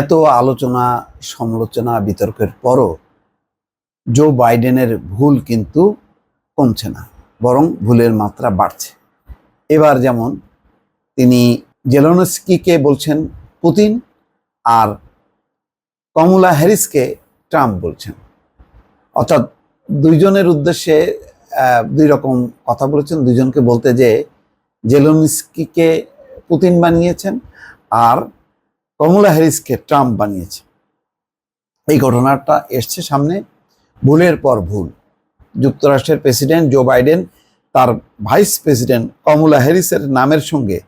এত আলোচনা সমালোচনা বিতর্কের পরও জো বাইডেনের ভুল কিন্তু কমছে না, বরং ভুলের মাত্রা বাড়ছে। এবার যেমন তিনি জেলেনস্কিকে বলছেন পুতিন, আর কমলা হ্যারিসকে ট্রাম্প বলছেন। অর্থাৎ দুইজনের উদ্দেশ্যে দুই রকম কথা বলেছেন। দুইজনকে বলতে যে জেলেনস্কিকে পুতিন বানিয়েছেন আর কমলা হ্যারিসকে ট্রাম্প বানিয়েছে। এই ঘটনাটা এসছে সামনে ভুলের পর ভুল। যুক্তরাষ্ট্রের প্রেসিডেন্ট জো বাইডেন তার ভাইস প্রেসিডেন্ট কমলা হ্যারিসের নামের সঙ্গে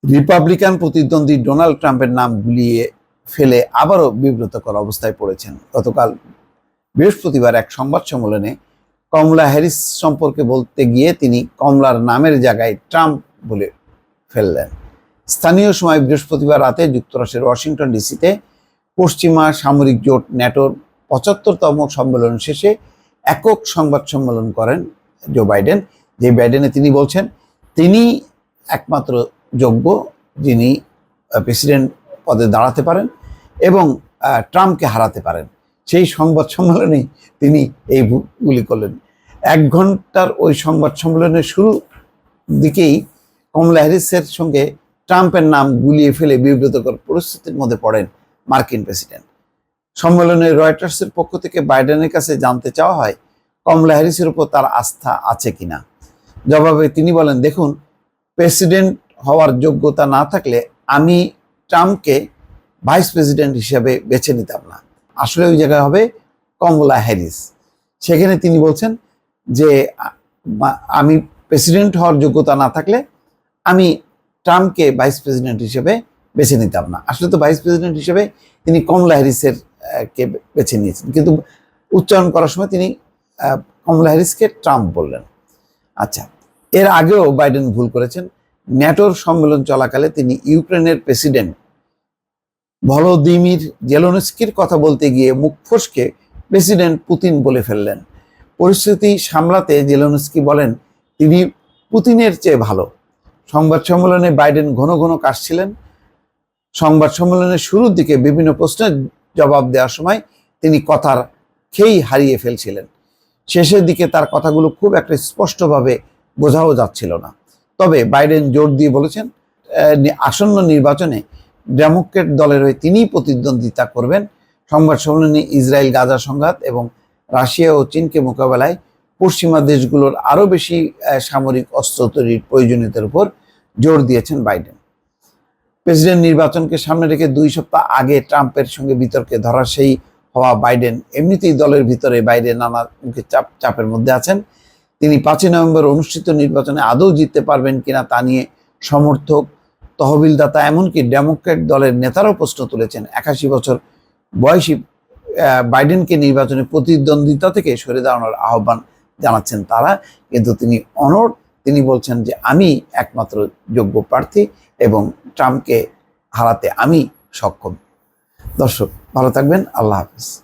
রিপাবলিকান প্রতিদ্বন্দ্বী ডোনাল্ড ট্রাম্পের নাম গুলিয়ে ফেলে আবারও বিব্রতকর অবস্থায় পড়েছেন। গতকাল বৃহস্পতিবার এক সংবাদ সম্মেলনে কমলা হ্যারিস সম্পর্কে বলতে গিয়ে তিনি কমলার নামের জায়গায় ট্রাম্প বলে ফেললেন। স্থানীয় সময় বৃহস্পতিবার রাতে যুক্তরাষ্ট্রের ওয়াশিংটন ডিসিতে পশ্চিমা সামরিক জোট ন্যাটোর ৭৫তম সম্মেলন শেষে একক সংবাদ সম্মেলন করেন জো বাইডেন। যে বাইডেনে তিনি বলছেন তিনি একমাত্র যোগ্য যিনি প্রেসিডেন্ট পদে দাঁড়াতে পারেন এবং ট্রাম্পকে হারাতে পারেন। সেই সংবাদ সম্মেলনেই তিনি এই ভুলগুলি করলেন। ১ ঘন্টার ওই সংবাদ সম্মেলনের শুরু দিকেই কমলা হ্যারিসের সঙ্গে ট্রাম্পের নাম গুলিয়ে ফেলে বিব্রতকর পরিস্থিতির মধ্যে পড়েন মার্কিন প্রেসিডেন্ট। সম্মেলনে রয়টার্সের পক্ষ থেকে বাইডেনের কাছে জানতে চাওয়া হয় কমলা হ্যারিসের উপর তার আস্থা আছে কিনা। জবাবে তিনি বলেন, দেখুন, প্রেসিডেন্ট হওয়ার যোগ্যতা না থাকলে আমি ট্রাম্পকে ভাইস প্রেসিডেন্ট হিসেবে বেছে নিতাম না। আসলে ওই জায়গায় হবে কমলা হ্যারিস। সেখানে তিনি বলছেন যে আমি প্রেসিডেন্ট হওয়ার যোগ্যতা না থাকলে আমি ট্রাম্পকে ভাইস প্রেসিডেন্ট হিসেবে বেছে নিতাম না। আসলে তো ভাইস প্রেসিডেন্ট হিসেবে তিনি কমলা হ্যারিসের কে বেছে নিয়েছেন, কিন্তু উচ্চারণ করার সময় তিনি কমলা হ্যারিসকে ট্রাম্প বললেন। আচ্ছা, এর আগেও বাইডেন ভুল করেছেন। ন্যাটোর সম্মেলন চলাকালে তিনি ইউক্রেনের প্রেসিডেন্ট ভলোদিমির জেলেনস্কির কথা বলতে গিয়ে মুখ ফসকে প্রেসিডেন্ট পুতিন বলে ফেললেন। পরিস্থিতি সামলাতে জেলেনস্কি বলেন তিনি পুতিনের চেয়ে ভালো। সংবাদ সম্মেলনে বাইডেন ঘন ঘন কাশছিলেন। সংবাদ সম্মেলনের শুরুর দিকে বিভিন্ন প্রশ্নের জবাব দেওয়ার সময় তিনি কথার খেই হারিয়ে ফেলছিলেন। শেষের দিকে তার কথাগুলো খুব একটা স্পষ্টভাবে বোঝাও যাচ্ছিল না। তবে বাইডেন জোর দিয়ে বলেছেন আসন্ন নির্বাচনে ডেমোক্র্যাট দলের হয়ে তিনিই প্রতিদ্বন্দ্বিতা করবেন। সংবাদ সম্মেলনে ইসরায়েল গাজা সংঘাত এবং রাশিয়া ও চীনকে মোকাবেলায় পশ্চিমা দেশগুলোর আরও বেশি সামরিক অস্ত্র তৈরির প্রয়োজনীয়তার উপর জোর দিয়েছেন বাইডেন। প্রেসিডেন্ট নির্বাচনকে সামনে রেখে 2 সপ্তাহ আগে ট্রাম্পের সঙ্গে বিতর্কে ধরাশায়ী হওয়া বাইডেন এমনিতেই দলের ভিতরে বাইরে নানা মুখে চাপের মধ্যে আছেন। তিনি 5 নভেম্বর অনুষ্ঠিত নির্বাচনে আদৌ জিততে পারবেন কিনা তা নিয়ে সমর্থক, তহবিলদাতা, এমনকি ডেমোক্র্যাট দলের নেতারাও প্রশ্ন তুলেছেন। 81 বছর বয়সী বাইডেনকে নির্বাচনে প্রতিদ্বন্দ্বিতা থেকে সরে দাঁড়ানোর আহ্বান জানাচ্ছেন তারা, কিন্তু তিনি অনড়। তিনি বলছেন যে আমি একমাত্র যোগ্য প্রার্থী এবং ট্রাম্পকে হারাতে আমি সক্ষম। দর্শক, ভালো থাকবেন। আল্লাহ হাফেজ।